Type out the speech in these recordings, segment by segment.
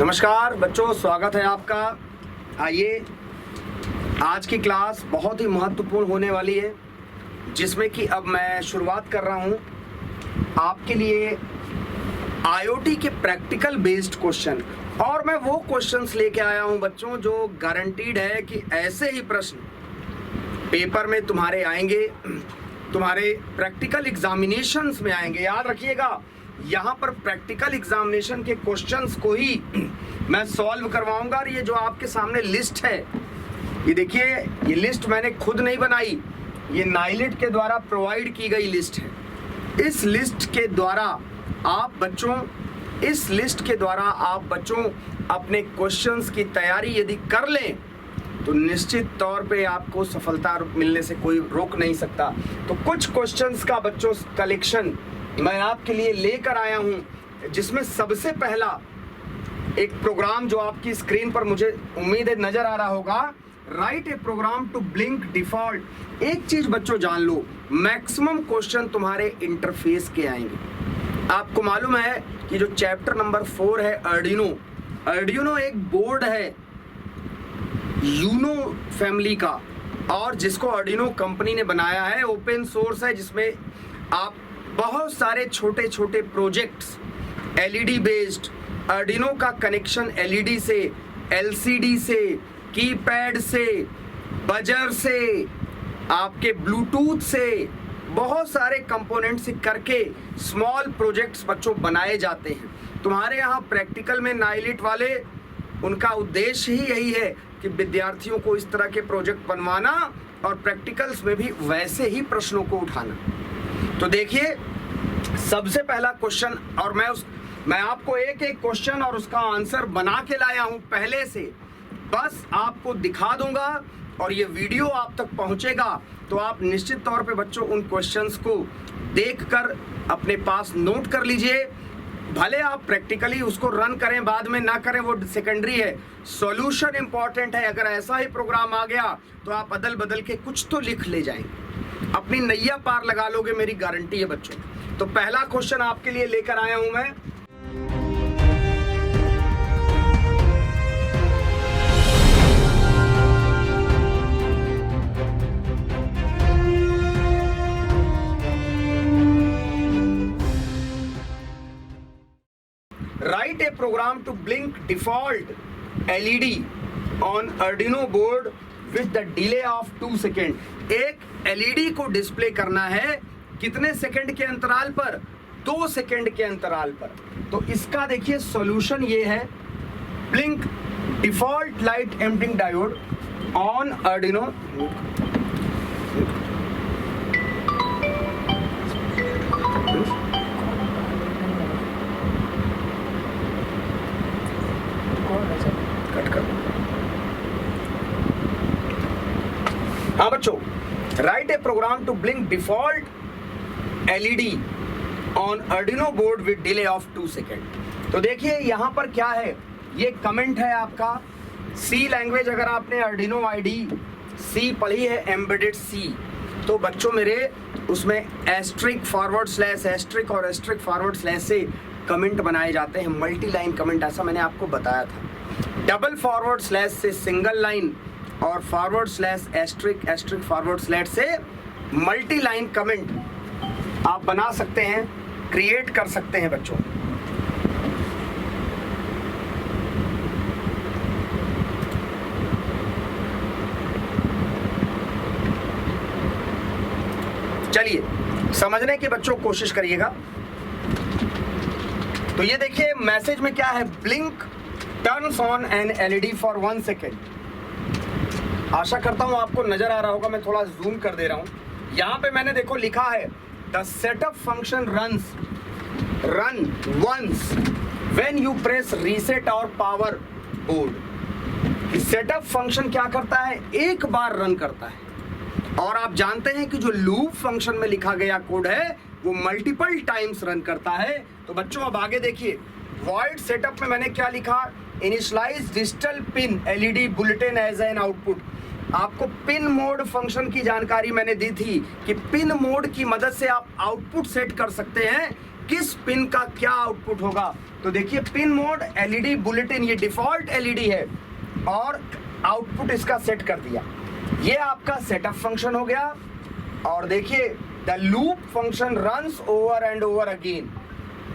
नमस्कार बच्चों, स्वागत है आपका। आइए, आज की क्लास बहुत ही महत्वपूर्ण होने वाली है, जिसमें कि अब मैं शुरुआत कर रहा हूं आपके लिए आईओटी के प्रैक्टिकल बेस्ड क्वेश्चन। और मैं वो क्वेश्चंस लेके आया हूं बच्चों जो गारंटीड है कि ऐसे ही प्रश्न पेपर में तुम्हारे आएंगे, तुम्हारे प्रैक्टिकल एग्जामिनेशंस में आएंगे। याद रखिएगा, यहाँ पर प्रैक्टिकल एग्जामिनेशन के क्वेश्चंस को ही मैं सॉल्व करवाऊंगा। और ये जो आपके सामने लिस्ट है, ये देखिए, ये लिस्ट मैंने खुद नहीं बनाई, ये नाइलिट के द्वारा प्रोवाइड की गई लिस्ट है। इस लिस्ट के द्वारा आप बच्चों अपने क्वेश्चंस की तैयारी यदि कर लें तो निश्चित तौर पे आपको सफलता मिलने से कोई रोक नहीं सकता। तो कुछ क्वेश्चंस का बच्चों कलेक्शन मैं आपके लिए लेकर आया हूं, जिसमें सबसे पहला एक प्रोग्राम जो आपकी स्क्रीन पर मुझे उम्मीद है नजर आ रहा होगा, write a program to blink default. एक चीज बच्चों जान लो, मैक्सिमम क्वेश्चन तुम्हारे इंटरफेस के आएंगे। आपको मालूम है कि जो चैप्टर नंबर 4 है अर्डिनो एक बोर्ड है यूनो फैमिली का, और जिसको अर्डिनो कंपनी ने बनाया है, ओपन सोर्स है, जिसमें आप बहुत सारे छोटे छोटे प्रोजेक्ट्स एलईडी बेस्ड, अर्डिनो का कनेक्शन एलईडी से, एलसीडी से, कीपैड से, बजर से, आपके ब्लूटूथ से, बहुत सारे कंपोनेंट से करके स्मॉल प्रोजेक्ट्स बच्चों बनाए जाते हैं। तुम्हारे यहाँ प्रैक्टिकल में नाइलिट वाले, उनका उद्देश्य ही यही है कि विद्यार्थियों को इस तरह के प्रोजेक्ट बनवाना और प्रैक्टिकल्स में भी वैसे ही प्रश्नों को उठाना। तो देखिए, सबसे पहला क्वेश्चन, और मैं आपको एक एक क्वेश्चन और उसका आंसर बना के लाया हूं पहले से, बस आपको दिखा दूंगा और ये वीडियो आप तक पहुंचेगा तो आप निश्चित तौर पे बच्चों उन क्वेश्चंस को देखकर अपने पास नोट कर लीजिए। भले आप प्रैक्टिकली उसको रन करें, बाद में ना करें, वो सेकेंडरी है। सॉल्यूशन इंपॉर्टेंट है। अगर ऐसा ही प्रोग्राम आ गया तो आप अदल बदल के कुछ तो लिख ले जाएंगे, अपनी नैया पार लगा लोगे, मेरी गारंटी है बच्चों। तो पहला क्वेश्चन आपके लिए लेकर आया हूं मैं। Write a program to blink default LED on Arduino board with the delay of 2 second. एक LED को डिस्प्ले करना है कितने सेकंड के अंतराल पर? 2 सेकंड के अंतराल पर। तो इसका देखिए सॉल्यूशन ये है, blink default light emitting diode on Arduino. हाँ बच्चों, write a program to blink default LED on Arduino board with delay of 2 second. तो देखिए यहाँ पर क्या है, ये कमेंट है आपका सी लैंग्वेज। अगर आपने अर्डिनो ID सी पढ़ी है, एम्बेडेड सी, तो बच्चों मेरे उसमें एस्ट्रिक फॉरवर्ड स्लैश एस्ट्रिक और एस्ट्रिक फॉरवर्ड स्लैश से कमेंट बनाए जाते हैं, मल्टी लाइन कमेंट, ऐसा मैंने आपको बताया था। डबल फॉरवर्ड स्लैश से सिंगल लाइन और forward slash asterisk asterisk forward slash से मल्टी लाइन कमेंट आप बना सकते हैं, क्रिएट कर सकते हैं बच्चों। चलिए समझने की बच्चों कोशिश करिएगा। तो ये देखिए मैसेज में क्या है, blink turns on an LED for 1 second. आशा करता हूं आपको नजर आ रहा होगा, मैं थोड़ा जूम कर दे रहा हूं। यहां पे मैंने देखो लिखा है, the setup function run once when you press reset और पावर बोर्ड। सेटअप फंक्शन क्या करता है, एक बार रन करता है। और आप जानते हैं कि जो लूप फंक्शन में लिखा गया कोड है वो मल्टीपल टाइम्स रन करता है। तो बच्चों अब आगे देखिए, वॉइड सेटअप में मैंने क्या लिखा, initialize digital pin LED built in as an output. आपको पिन मोड फंक्शन की जानकारी मैंने दी थी कि पिन मोड की मदद से आप आउटपुट सेट कर सकते हैं किस पिन का क्या आउटपुट होगा। तो देखिए पिन मोड एलईडी बुलेटिन, ये डिफॉल्ट एलईडी है और आउटपुट इसका सेट कर दिया। ये आपका सेटअप फंक्शन हो गया। और देखिए the loop function runs over and over again.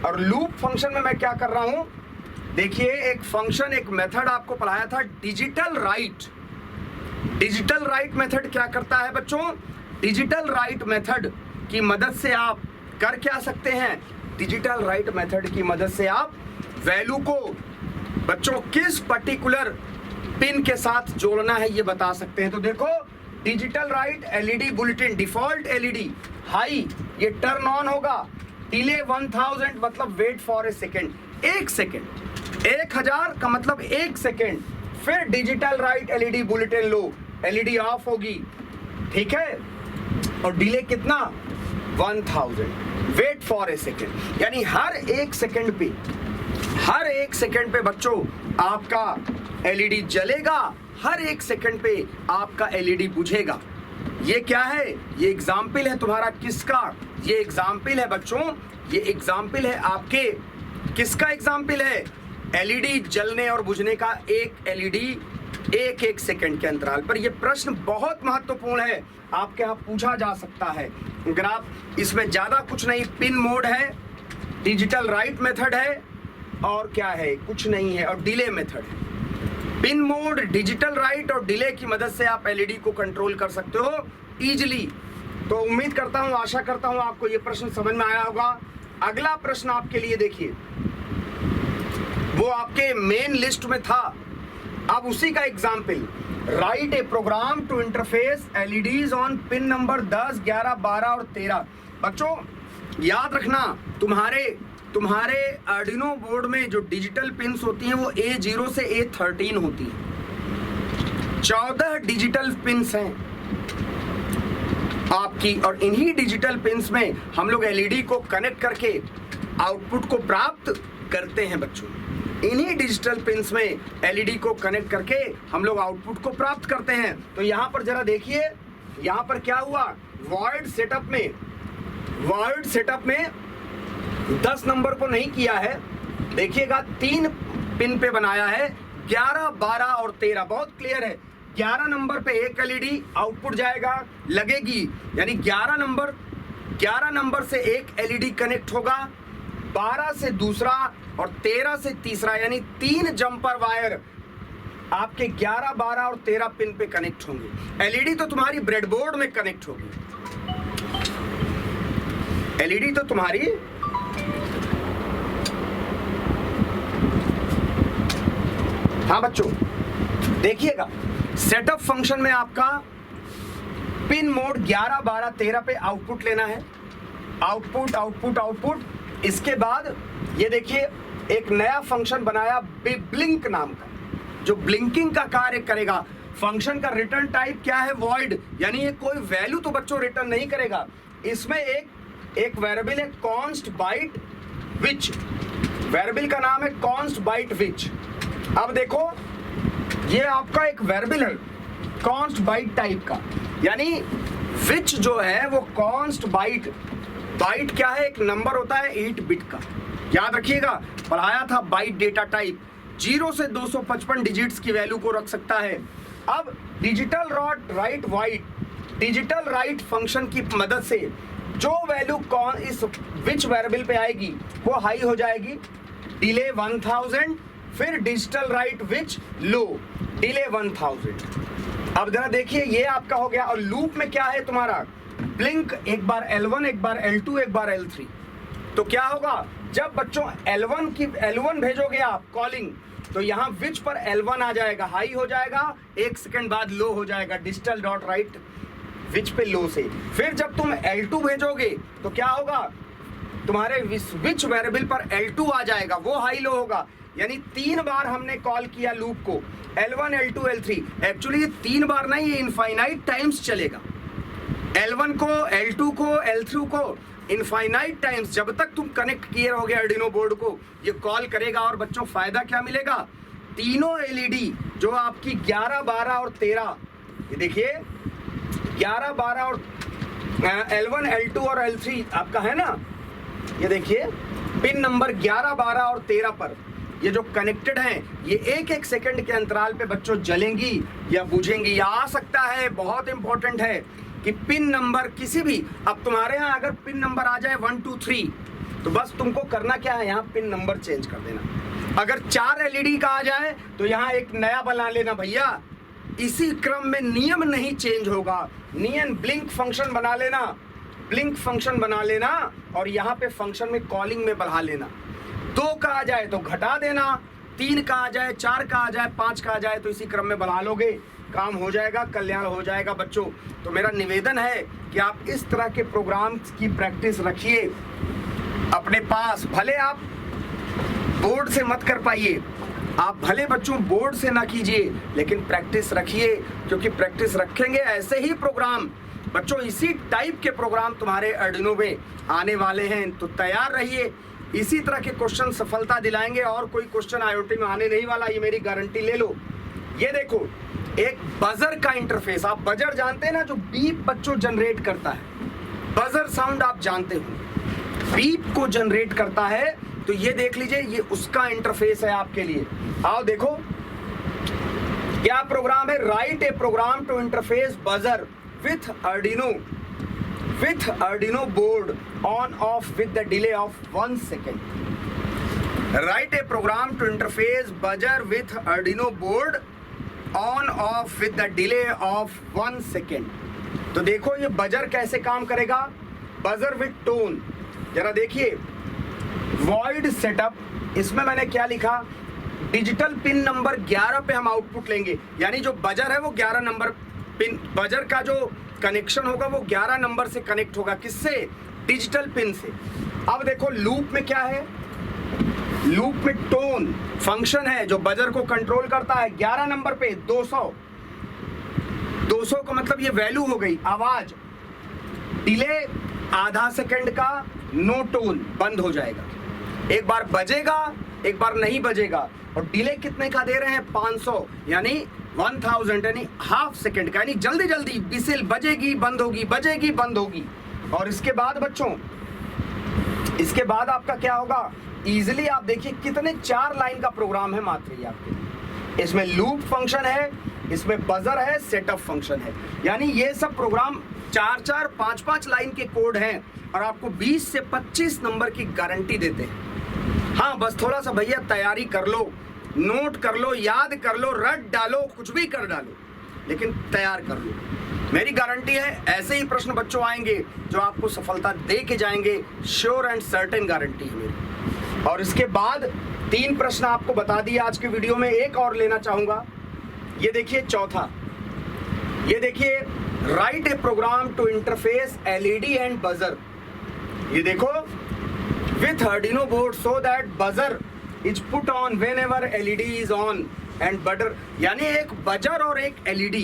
और लूप फंक्शन में मैं क्या कर रहा हूं, देखिए एक फंक्शन, एक मेथड आपको पढ़ाया था digital right. Digital right method क्या करता है बच्चों, डिजिटल राइट मेथड की मदद से आप कर क्या सकते हैं, डिजिटल राइट मेथड की मदद से आप वैल्यू को बच्चों किस पर्टिकुलर पिन के साथ जोड़ना है ये बता सकते हैं। तो देखो digital write LED built in default LED high, ये टर्न ऑन होगा। डिले 1000 मतलब wait for a second, 1 second, 1000 का मतलब 1 सेकेंड। फिर digital write LED built in low, LED off होगी, ठीक है। और डिले कितना 1000, वेट फॉर ए सेकेंड, यानी हर 1 सेकेंड पे, हर 1 सेकेंड पे बच्चों आपका एलईडी जलेगा, हर 1 सेकेंड पे आपका एलईडी बुझेगा। ये क्या है, ये एग्जाम्पल है तुम्हारा किसका, ये एग्जाम्पल है बच्चों, ये एग्जाम्पल है आपके किसका एग्जाम्पल है, एलईडी जलने और बुझने का। एक एलईडी 1 सेकेंड के अंतराल पर। यह प्रश्न बहुत महत्वपूर्ण है, आपके यहाँ पूछा जा सकता है। अगर आप इसमें ज्यादा कुछ नहीं, पिन मोड है, डिजिटल राइट मेथड है और क्या है, कुछ नहीं है, और डिले मेथड है। पिन मोड, डिजिटल राइट और डिले की मदद से आप एलईडी को कंट्रोल कर सकते हो इजीली। तो उम्मीद करता हूं, आशा करता हूं आपको ये प्रश्न समझ में आया होगा। अगला प्रश्न आपके लिए देखिए, वो आपके मेन लिस्ट में था, अब उसी का example. Write a program to interface LEDs on pin number 10, 11, 12 और 13। बच्चों याद रखना, तुम्हारे आर्डिनो बोर्ड में जो डिजिटल पिन्स होती हैं वो A0 से A13 होती है। 14 डिजिटल पिन्स हैं आपकी, और इन्हीं डिजिटल पिन्स में हम लोग एलईडी को कनेक्ट करके आउटपुट को प्राप्त करते हैं बच्चों। इन्हीं डिजिटल पिन्स में एलईडी को कनेक्ट करके हम लोग आउटपुट को प्राप्त करते हैं। तो यहाँ पर जरा देखिए, यहाँ पर क्या हुआ, वॉइड सेटअप में 10 नंबर को नहीं किया है, देखिएगा 3 पिन पे बनाया है, 11, 12 और 13। बहुत क्लियर है, 11 नंबर पे एक एलईडी आउटपुट जाएगा, लगेगी, यानी 11 नंबर से एक एलईडी कनेक्ट होगा, 12 से दूसरा और 13 से तीसरा, यानी 3 जंपर वायर आपके 11, 12 और 13 पिन पे कनेक्ट होंगे। एलईडी तो तुम्हारी ब्रेडबोर्ड में कनेक्ट होगी, एलईडी तो तुम्हारी हाँ बच्चों देखिएगा, सेटअप फंक्शन में आपका पिन मोड 11, 12, 13 पे आउटपुट लेना है, आउटपुट। इसके बाद ये देखिए एक नया फंक्शन बनाया ब्लिंक नाम का, जो ब्लिंकिंग का कार्य करेगा। फंक्शन का रिटर्न टाइप क्या है, वॉइड, यानी ये कोई वैल्यू तो बच्चों रिटर्न नहीं करेगा। इसमें एक वेरिएबल है कॉन्स्ट बाइट विच, वेरिएबल का नाम है कॉन्स्ट बाइट विच। अब देखो ये आपका एक वेरिएबल है कॉन्स्ट बाइट टाइप का, यानी विच जो है वो कॉन्स्ट बाइट क्या है, एक नंबर होता है 8 बिट का, याद रखिएगा, पढ़ाया था बाइट डेटा टाइप। 0 से 255 डिजिट्स की वैल्यू को रख सकता है। अब डिजिटल राइट फंक्शन की मदद से जो वैल्यू इस विच वेरिएबल पे आएगी वो हाई हो जाएगी, डिले 1000, फिर digital right which low, delay 1000। अब जरा देखिए ये आपका हो गया। और लूप में क्या है तुम्हारा, ब्लिंक, एक बार L1, एक बार L2, एक बार L3। तो क्या होगा, जब बच्चों L1 भेजोगे आप कॉलिंग, तो यहाँ विच पर L1 आ जाएगा, हाई हो जाएगा, 1 सेकंड बाद लो हो जाएगा, डिजिटल डॉट राइट विच पे लो से। फिर जब तुम L2 भेजोगे तो क्या होगा, तुम्हारे विच वेरिएबल पर L2 आ जाएगा, वो हाई लो होगा। यानी 3 बार हमने कॉल किया लूप को, L1, L2, L3। एक्चुअली ये 3 बार नहीं, ये इनफाइनाइट टाइम्स चलेगा। L1 को, L2 को, L3 को इनफाइनाइट टाइम्स, जब तक तुम कनेक्ट किए रहोगे आर्डिनो बोर्ड को, ये कॉल करेगा। और बच्चों फायदा क्या मिलेगा, तीनों एलईडी जो आपकी 11, 12 और 13, ये देखिए 11, 12 और L1, L2 और L3 आपका है ना, ये देखिए पिन नंबर 11, 12 और 13 पर ये जो कनेक्टेड हैं, ये एक एक सेकंड के अंतराल पे बच्चों जलेंगी या बुझेंगी। या आ सकता है, बहुत इंपॉर्टेंट है कि पिन नंबर किसी भी, अब तुम्हारे यहाँ अगर पिन नंबर आ जाए 1 2 3 तो बस तुमको करना क्या है, यहाँ पिन नंबर चेंज कर देना। अगर 4 एलईडी का आ जाए तो यहाँ एक नया बना लेना भैया। इसी क्रम में नियम नहीं चेंज होगा। नियम ब्लिंक फंक्शन बना लेना, ब्लिंक फंक्शन बना लेना और यहाँ पे फंक्शन में कॉलिंग में बढ़ा लेना। 2 का आ जाए तो घटा देना, 3 का आ जाए, 4 का आ जाए, 5 का आ जाए तो इसी क्रम में बढ़ा लोगे, काम हो जाएगा, कल्याण हो जाएगा बच्चों। तो मेरा निवेदन है कि आप इस तरह के प्रोग्राम्स की प्रैक्टिस रखिए अपने पास। भले आप बोर्ड से मत कर पाइए, आप भले बच्चों बोर्ड से ना कीजिए, लेकिन प्रैक्टिस रखिए, क्योंकि प्रैक्टिस रखेंगे ऐसे ही प्रोग्राम बच्चों, इसी टाइप के प्रोग्राम तुम्हारे आर्डिनो में आने वाले हैं। तो तैयार रहिए, इसी तरह के क्वेश्चन सफलता दिलाएंगे और कोई क्वेश्चन आईओटी में आने नहीं वाला, ये मेरी गारंटी ले लो। ये देखो एक बजर का इंटरफेस, आप बजर जानते हैं ना, जो बीप बच्चों जनरेट करता है, बजर साउंड आप जानते हो, बीप को जनरेट करता है। तो ये देख लीजिए, ये उसका इंटरफेस है आपके लिए। आओ देखो क्या प्रोग्राम है, write a program to interface buzzer with Arduino board on off with the delay of 1 second. Write a program to interface buzzer with Arduino board on off with the delay of 1 second. तो देखो ये buzzer कैसे काम करेगा, buzzer with tone. जरा देखिए void setup, इसमें मैंने क्या लिखा, डिजिटल पिन नंबर 11 पे हम आउटपुट लेंगे, यानी जो बजर है वो 11 नंबर पिन, बजर का जो कनेक्शन होगा वो 11 नंबर से कनेक्ट होगा, किससे, डिजिटल पिन से। अब देखो लूप में क्या है, लूप में टोन फंक्शन है जो बजर को कंट्रोल करता है। 11 नंबर पे 200 का मतलब ये वैल्यू हो गई, आवाज। डिले आधा सेकंड का, नो टोन, बंद हो जाएगा। एक बार बजेगा, एक बार नहीं बजेगा। और डिले कितने का दे रहे हैं, 500 यानी 1000 यानी हाफ सेकंड का, यानी जल्दी जल्दी बिसिल बजेगी बंद होगी, बजेगी बंद होगी। और इसके बाद बच्चों, इसके बाद आपका क्या होगा, इजीली आप देखिए कितने 4 लाइन का प्रोग्राम है मात्र ये आपके। इसमें लूप फंक्शन है, इसमें बजर है, सेटअप फंक्शन है, यानी ये सब प्रोग्राम 4-4, 5-5 लाइन के कोड हैं और आपको 20 से 25 नंबर की गारंटी देते हैं। हाँ बस थोड़ा सा भैया तैयारी कर लो, नोट कर लो, याद कर लो, रट डालो, कुछ भी कर डालो, लेकिन तैयार कर लो। मेरी गारंटी है ऐसे ही प्रश्न बच्चों आएंगे जो आपको सफलता दे के जाएंगे, श्योर एंड सर्टेन गारंटी है मेरी। और इसके बाद 3 प्रश्न आपको बता दिए आज के वीडियो में, एक और लेना चाहूंगा। ये देखिए चौथा, ये देखिए write a program to interface LED and buzzer. ये देखो with Arduino board so that buzzer is put on whenever LED is on and buzzer, यानी एक बजर और एक LED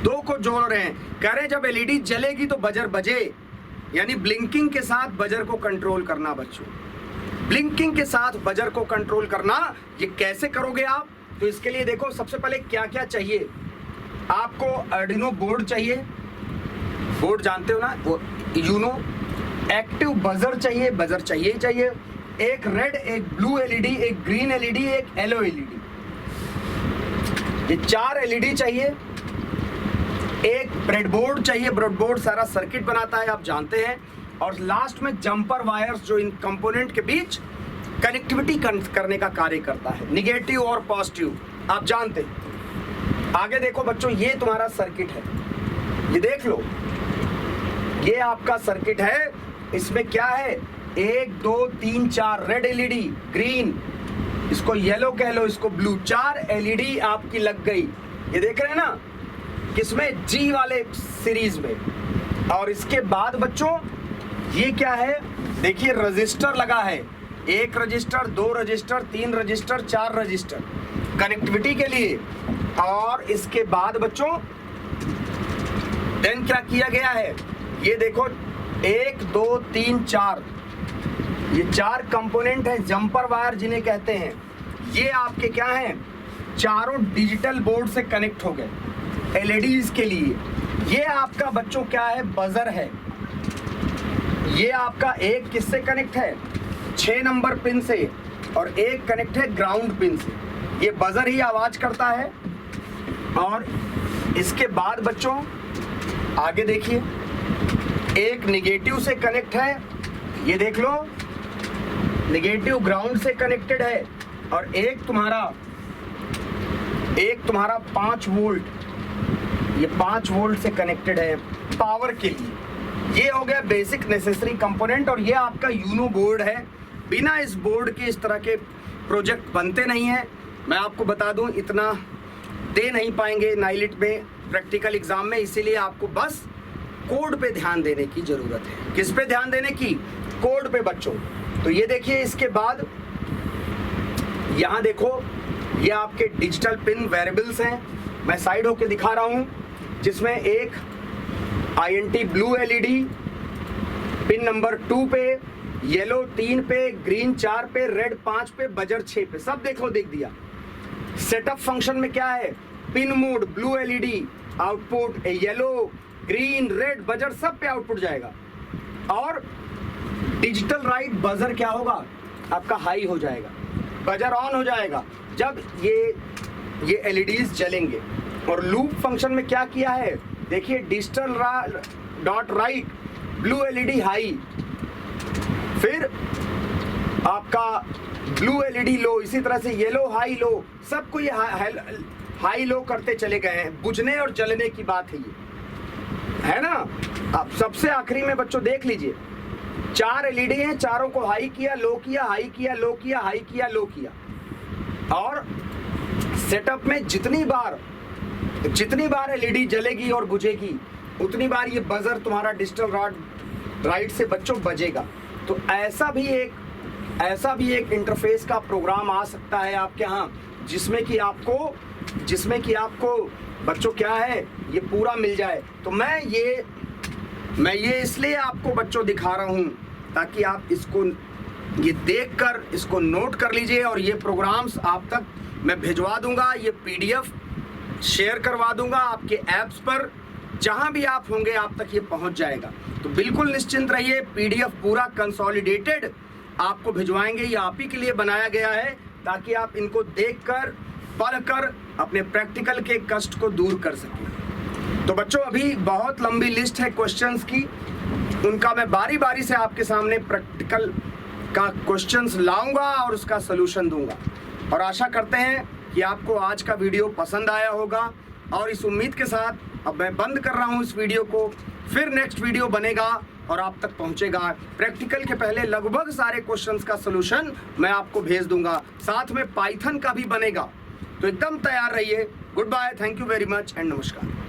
दो को जोड़ रहे हैं। कह रहे हैं जब LED जलेगी तो बजर बजे, यानी ब्लिंकिंग के साथ बजर को कंट्रोल करना बच्चों, ब्लिंकिंग के साथ बजर को कंट्रोल करना। ये कैसे करोगे आप, तो इसके लिए देखो सबसे पहले क्या क्या चाहिए आपको। Arduino बोर्ड चाहिए, बोर्ड जानते हो ना, वो यूनो। एक्टिव बजर चाहिए, बजर चाहिए ही चाहिए। एक रेड, एक ब्लू एलईडी, एक ग्रीन एलईडी, एक येलो एलईडी, ये 4 एलईडी चाहिए। एक ब्रेडबोर्ड चाहिए, ब्रेडबोर्ड सारा सर्किट बनाता है आप जानते हैं। और लास्ट में जंपर वायर्स जो इन कंपोनेंट के बीच कनेक्टिविटी करने का कार्य करता है, निगेटिव और पॉजिटिव आप जानते हैं। आगे देखो बच्चों, ये तुम्हारा सर्किट है, ये देख लो, ये आपका सर्किट है। इसमें क्या है, 1 2 3 4 रेड एलईडी, ग्रीन, इसको येलो कह लो, इसको ब्लू, 4 एलईडी आपकी लग गई। ये देख रहे हैं ना, किसमें, जी वाले सीरीज में। और इसके बाद बच्चों ये क्या है, देखिए रजिस्टर लगा है, 1 register, 2 register, 3 register, 4 register connectivity के लिए। और इसके बाद बच्चों देन क्या किया गया है, ये देखो 1 2 3 4, ये 4 कंपोनेंट है, जंपर वायर जिन्हें कहते हैं। ये आपके क्या हैं, चारों डिजिटल बोर्ड से कनेक्ट हो गए एलईडीज के लिए। ये आपका बच्चों क्या है, बजर है। ये आपका एक किससे कनेक्ट है, 6 नंबर पिन से, और एक कनेक्ट है ग्राउंड पिन से। ये बजर ही आवाज करता है। और इसके बाद बच्चों आगे देखिए, एक निगेटिव से कनेक्ट है, ये देख लो, निगेटिव ग्राउंड से कनेक्टेड है, और एक तुम्हारा 5 वोल्ट, ये 5 वोल्ट से कनेक्टेड है पावर के लिए। ये हो गया बेसिक नेसेसरी कंपोनेंट। और ये आपका यूनो बोर्ड है। बिना इस बोर्ड के इस तरह के प्रोजेक्ट बनते नहीं हैं। मैं आपको बता दूं, इतना दे नहीं पाएंगे नाइलिट में प्रैक्टिकल एग्जाम में, इसीलिए आपको बस कोड पे ध्यान देने की जरूरत है। किस पे ध्यान देने की, कोड पे बच्चों। तो ये देखिए, इसके बाद यहाँ देखो, ये आपके डिजिटल पिन वेरिएबल्स हैं। मैं साइड होके दिखा रहा हूँ, जिसमें एक INT blue LED pin number 2 पे, येलो 3 पे, ग्रीन 4 पे, रेड 5 पे, बजर 6 पे, सब देखो देख दिया। सेटअप फंक्शन में क्या है, pin mode blue LED output, yellow, green, red, buzzer सब पे आउटपुट जाएगा। और डिजिटल राइट बजर क्या होगा, आपका हाई हो जाएगा, बजर ऑन हो जाएगा जब ये LEDs जलेंगे। और लूप फंक्शन में क्या किया है, देखिए, digital dot right blue LED high, फिर आपका ब्लू LED लो, इसी तरह से येलो हाई लो, सबको ये हाई लो करते चले गए हैं। बुझने और जलने की बात है ये, है ना। अब सबसे आखिरी में बच्चों देख लीजिए, 4 LED हैं, चारों को हाई किया, लो किया, हाई किया, लो किया, हाई किया, लो किया। और सेटअप में जितनी बार LED जलेगी और बुझेगी, उतनी बार ये बजर तुम्हारा डिजिटल राइट से बच्चों बजेगा। तो ऐसा भी एक इंटरफेस का प्रोग्राम आ सकता है आपके यहाँ, जिसमें कि आपको बच्चों क्या है, ये पूरा मिल जाए। तो मैं ये इसलिए आपको बच्चों दिखा रहा हूँ ताकि आप इसको ये देखकर इसको नोट कर लीजिए। और ये प्रोग्राम्स आप तक मैं भिजवा दूंगा, ये PDF शेयर करवा दूंगा आपके ऐप्स पर, जहां भी आप होंगे आप तक ये पहुंच जाएगा। तो बिल्कुल निश्चिंत रहिए, PDF पूरा कंसोलिडेटेड आपको भिजवाएंगे। ये आप ही के लिए बनाया गया है ताकि आप इनको देखकर, पढ़कर अपने प्रैक्टिकल के कष्ट को दूर कर सकें। तो बच्चों, अभी बहुत लंबी लिस्ट है क्वेश्चंस की, उनका मैं बारी बारी से आपके सामने प्रैक्टिकल का क्वेश्चंस लाऊंगा और उसका सलूशन दूंगा। और आशा करते हैं कि आपको आज का वीडियो पसंद आया होगा। और इस उम्मीद के साथ अब मैं बंद कर रहा हूं इस वीडियो को। फिर नेक्स्ट वीडियो बनेगा और आप तक पहुंचेगा। प्रैक्टिकल के पहले लगभग सारे क्वेश्चंस का सलूशन मैं आपको भेज दूंगा, साथ में पाइथन का भी बनेगा। तो एकदम तैयार रहिए। Good bye, thank you very much and नमस्कार।